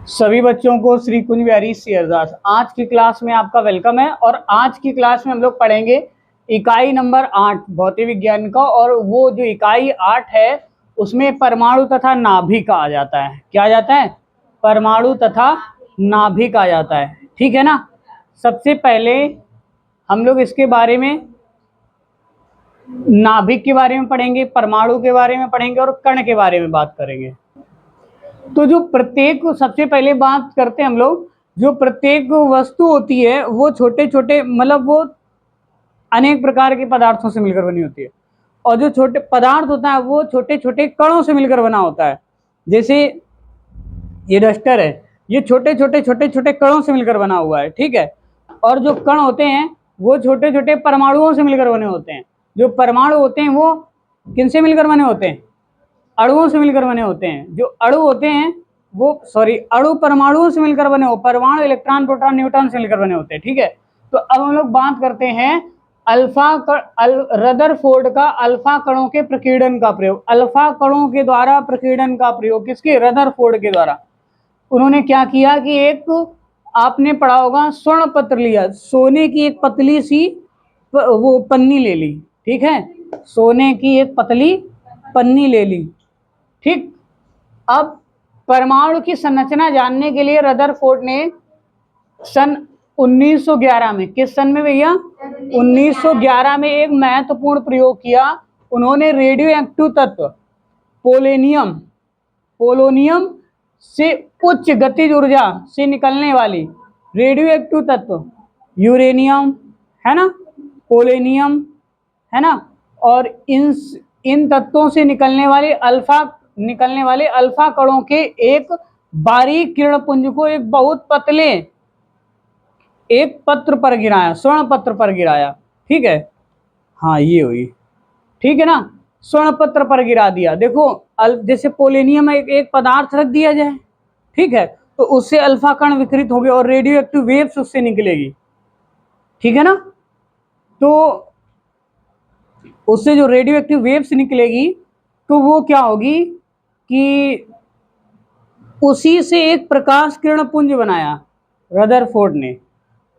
सभी बच्चों को श्री कुंज बिहारी सी अरदास। आज की क्लास में आपका वेलकम है। और आज की क्लास में हम लोग पढ़ेंगे इकाई नंबर 8 भौतिक विज्ञान का। और वो जो इकाई 8 है उसमें परमाणु तथा नाभिक आ जाता है। क्या आ जाता है? परमाणु तथा नाभिक आ जाता है। ठीक है ना। सबसे पहले हम लोग इसके बारे में, नाभिक के बारे में पढ़ेंगे, परमाणु के बारे में पढ़ेंगे और कण के बारे में बात करेंगे। तो जो प्रत्येक, सबसे पहले बात करते हैं हम लोग, जो प्रत्येक वस्तु होती है वो छोटे छोटे, मतलब वो अनेक प्रकार के पदार्थों से मिलकर बनी होती है। और जो छोटे पदार्थ होता है वो छोटे छोटे कणों से मिलकर बना होता है। जैसे ये डस्टर है, ये छोटे छोटे कणों से मिलकर बना हुआ है। ठीक है। और जो कण होते हैं वो छोटे छोटे परमाणुओं से मिलकर बने होते हैं। जो परमाणु होते हैं वो किनसे मिलकर बने होते हैं? अणुओं से मिलकर बने होते हैं। जो अणु होते हैं वो, अणु परमाणुओं से मिलकर बने हो, परमाणु इलेक्ट्रॉन प्रोटॉन न्यूट्रॉन से मिलकर बने होते हैं। ठीक है। तो अब हम लोग बात करते हैं रदरफोर्ड का अल्फा कणों के प्रकीर्णन का प्रयोग। अल्फा कणों के द्वारा प्रकीर्णन का प्रयोग किसके? रदरफोर्ड के द्वारा। उन्होंने क्या किया कि एक, आपने पढ़ा होगा, स्वर्ण पत्र लिया, सोने की एक पतली सी वो पन्नी ले ली। ठीक है। सोने की एक पतली पन्नी ले ली। ठीक। अब परमाणु की संरचना जानने के लिए रदरफोर्ड ने सन 1911 में, किस सन में भैया? 1911 में एक महत्वपूर्ण प्रयोग किया। उन्होंने रेडियो एक्टिव तत्व पोलोनियम से उच्च गतिज ऊर्जा से निकलने वाली रेडियो एक्टिव तत्व यूरेनियम, है ना, पोलोनियम, है ना, और इन तत्वों से निकलने वाले अल्फा कणों के एक बारीक किरण पुंज को एक बहुत पतले एक पत्र पर गिराया, स्वर्ण पत्र पर गिराया। ठीक है। हाँ, ये हुई। ठीक है ना। स्वर्ण पत्र पर गिरा दिया। देखो, जैसे पोलोनियम एक पदार्थ रख दिया जाए, ठीक है, तो उससे अल्फा कण विकृत हो गए और रेडियो एक्टिव वेव्स उससे निकलेगी। ठीक है ना। तो उससे जो रेडियो एक्टिव वेव्स निकलेगी तो वो क्या होगी कि उसी से एक प्रकाश किरण पुंज बनाया रदरफोर्ड ने।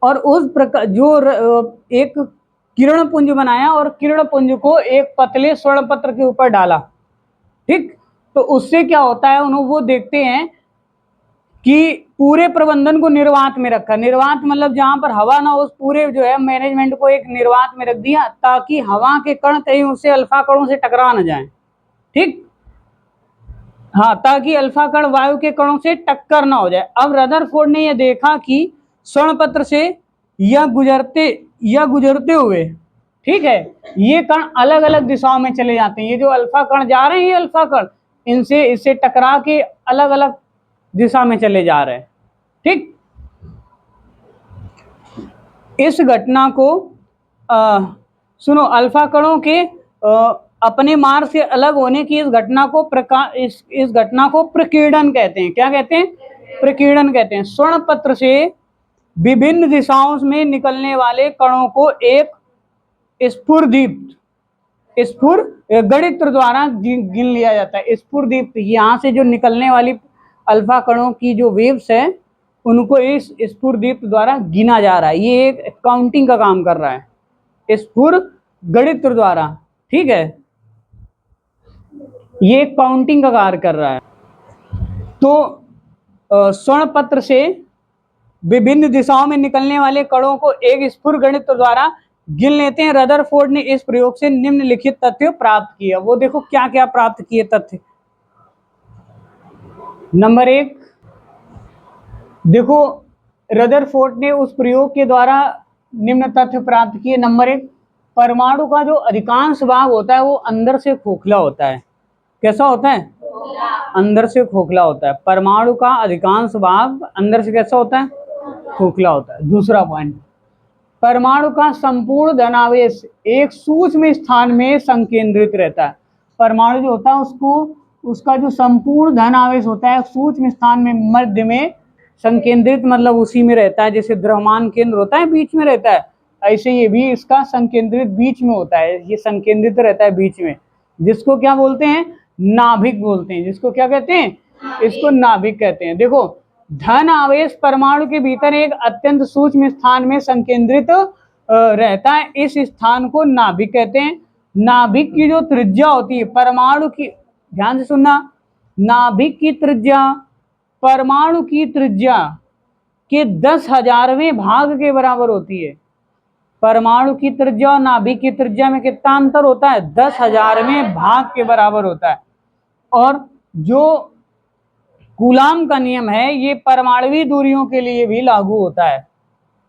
और उस प्रकार एक किरण पुंज बनाया और किरण पुंज को एक पतले स्वर्ण पत्र के ऊपर डाला। ठीक। तो उससे क्या होता है, उन्होंने वो देखते हैं कि पूरे प्रबंधन को निर्वात में रखा। निर्वात मतलब जहां पर हवा ना हो, उस पूरे जो है मैनेजमेंट को एक निर्वात में रख दिया ताकि हवा के कण कहीं उससे अल्फा कणों से टकरा न जाएं। ठीक। हाँ, ताकि अल्फा कण वायु के कणों से टक्कर ना हो जाए। अब रदरफोर्ड ने यह देखा कि स्वर्ण पत्र से या गुजरते हुए, ठीक है, ये कण अलग अलग दिशाओं में चले जाते हैं। ये जो अल्फा कण जा रहे हैं, ये अल्फा कण इससे टकरा के अलग अलग दिशा में चले जा रहे हैं। ठीक। इस घटना को सुनो, अल्फा कणों के अपने मार्ग से अलग होने की इस घटना को प्रकीर्णन कहते हैं। क्या कहते हैं? प्रकीर्णन कहते हैं। स्वर्ण पत्र से विभिन्न दिशाओं में निकलने वाले कणों को एक स्फुर गणित्र द्वारा गिन लिया जाता है। स्फुरदीप्त, यहाँ से जो निकलने वाली अल्फा कणों की जो वेव्स है उनको इस स्फुरदीप्त द्वारा गिना जा रहा है। ये एक काउंटिंग का काम कर रहा है स्फुर गणित्र द्वारा। ठीक है, ये काउंटिंग का कार्य कर रहा है। तो स्वर्ण पत्र से विभिन्न दिशाओं में निकलने वाले कणों को एक स्फुर गणित्र द्वारा गिन लेते हैं। रदरफोर्ड ने इस प्रयोग से निम्नलिखित तथ्य प्राप्त किया। वो देखो क्या क्या प्राप्त किए तथ्य। नंबर 1, देखो रदरफोर्ड ने उस प्रयोग के द्वारा निम्न तथ्य प्राप्त किए। नंबर 1, परमाणु का जो अधिकांश भाग होता है वो अंदर से खोखला होता है। कैसा होता है? अंदर से खोखला होता है। परमाणु का अधिकांश भाग अंदर से कैसा होता है? खोखला होता है। दूसरा पॉइंट, परमाणु का संपूर्ण धनावेश एक सूक्ष्म स्थान में संकेंद्रित रहता है। परमाणु जो होता है उसका जो संपूर्ण धन आवेश होता है सूक्ष्म स्थान में, मध्य में संकेंद्रित, मतलब उसी में रहता है। जैसे द्रव्यमान केंद्र होता है बीच में रहता है, ऐसे ये भी इसका संकेंद्रित बीच में होता है। ये संकेंद्रित रहता है बीच में, जिसको क्या बोलते हैं? नाभिक बोलते हैं। जिसको क्या कहते हैं? इसको नाभिक कहते हैं। देखो, धन आवेश परमाणु के भीतर एक अत्यंत सूक्ष्म स्थान में संकेंद्रित रहता है। इस स्थान को नाभिक कहते हैं। नाभिक की जो त्रिज्या होती है परमाणु की, ध्यान से सुनना, नाभिक की त्रिज्या परमाणु की त्रिज्या के 10,000वें भाग के बराबर होती है। परमाणु की त्रिज्या और नाभिक की त्रिज्या में कितना अंतर होता है? 10,000वें भाग के बराबर होता है। और जो कूलाम का नियम है ये परमाणुवीय दूरियों के लिए भी लागू होता है।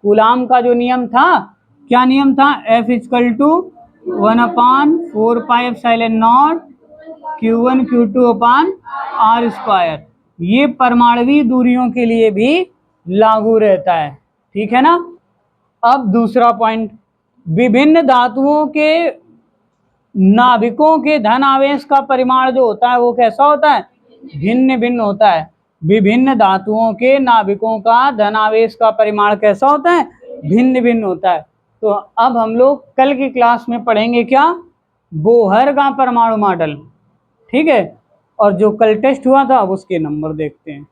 कूलाम का जो नियम था, क्या नियम था? F = 1/4πε0 Q1 Q2/r²। ये परमाणुवीय दूरियों के लिए भी लागू रहता है, ठीक है ना। अब दूसरा पॉइंट, विभिन्न धातुओं के नाभिकों के धन आवेश का परिमाण जो होता है वो कैसा होता है? भिन्न भिन्न होता है। विभिन्न धातुओं के नाभिकों का धन आवेश का परिमाण कैसा होता है? भिन्न भिन्न होता है। तो अब हम लोग कल की क्लास में पढ़ेंगे क्या? बोहर का परमाणु मॉडल, ठीक है। और जो कल टेस्ट हुआ था अब उसके नंबर देखते हैं।